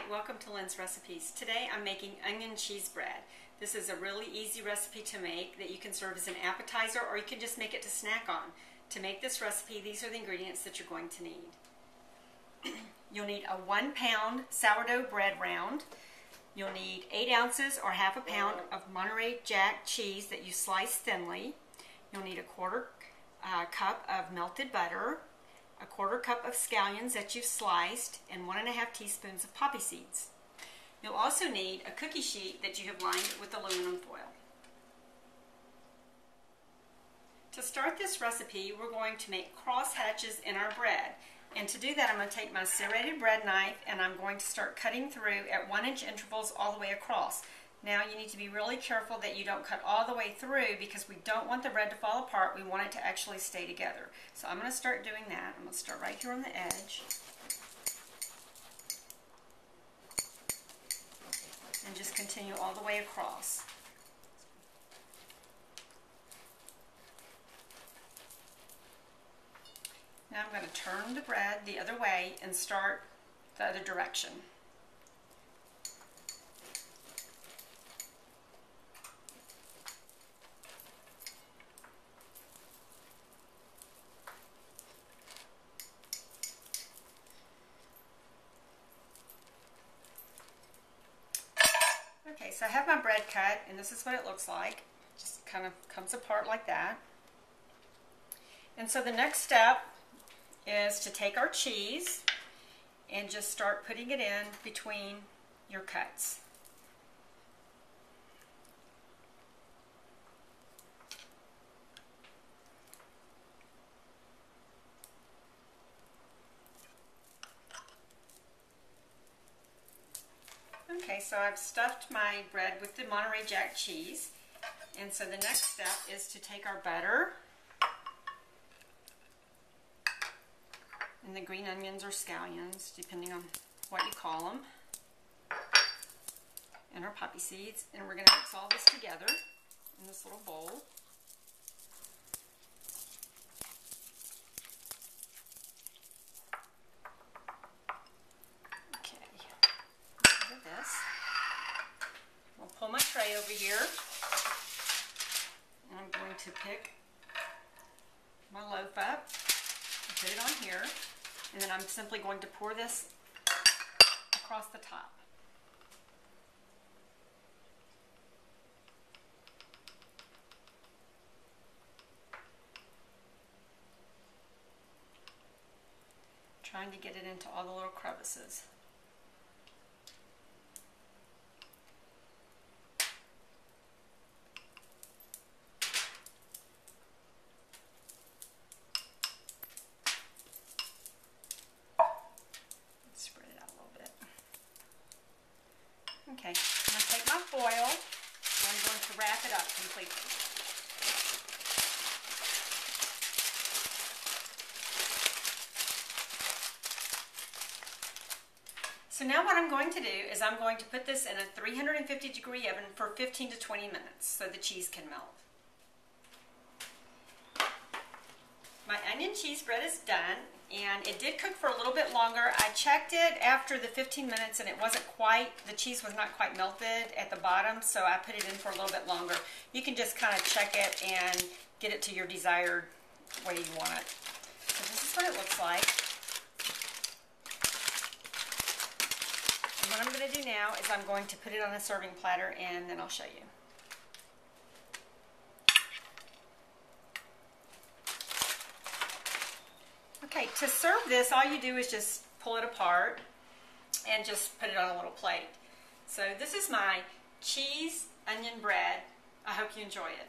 welcome to Lynn's Recipes. Today I'm making onion cheese bread. This is a really easy recipe to make that you can serve as an appetizer or you can just make it to snack on. To make this recipe, these are the ingredients that you're going to need. You'll need a 1 pound sourdough bread round. You'll need 8 ounces or half a pound of Monterey Jack cheese that you slice thinly. You'll need a quarter cup of melted butter, a quarter cup of scallions that you've sliced, and 1½ teaspoons of poppy seeds. You'll also need a cookie sheet that you have lined with aluminum foil. To start this recipe, we're going to make cross hatches in our bread. And to do that, I'm going to take my serrated bread knife and I'm going to start cutting through at 1-inch intervals all the way across. Now you need to be really careful that you don't cut all the way through because we don't want the bread to fall apart. We want it to actually stay together. So I'm going to start doing that. I'm going to start right here on the edge. And just continue all the way across. Now I'm going to turn the bread the other way and start the other direction. Okay, so I have my bread cut, and this is what it looks like. Just kind of comes apart like that. And so the next step is to take our cheese and just start putting it in between your cuts. Okay, so I've stuffed my bread with the Monterey Jack cheese, and so the next step is to take our butter and the green onions or scallions, depending on what you call them, and our poppy seeds, and we're going to mix all this together in this little bowl. Pull my tray over here, and I'm going to pick my loaf up and put it on here, and then I'm simply going to pour this across the top. Trying to get it into all the little crevices. Okay, I'm going to take my foil and I'm going to wrap it up completely. So now what I'm going to do is I'm going to put this in a 350-degree oven for 15 to 20 minutes so the cheese can melt. My onion cheese bread is done, and it did cook for a little bit longer. I checked it after the 15 minutes and it wasn't quite, the cheese was not quite melted at the bottom, so I put it in for a little bit longer. You can just kind of check it and get it to your desired way you want it. So this is what it looks like. And what I'm going to do now is I'm going to put it on a serving platter and then I'll show you. Okay, to serve this, all you do is just pull it apart and just put it on a little plate. So this is my cheese onion bread. I hope you enjoy it.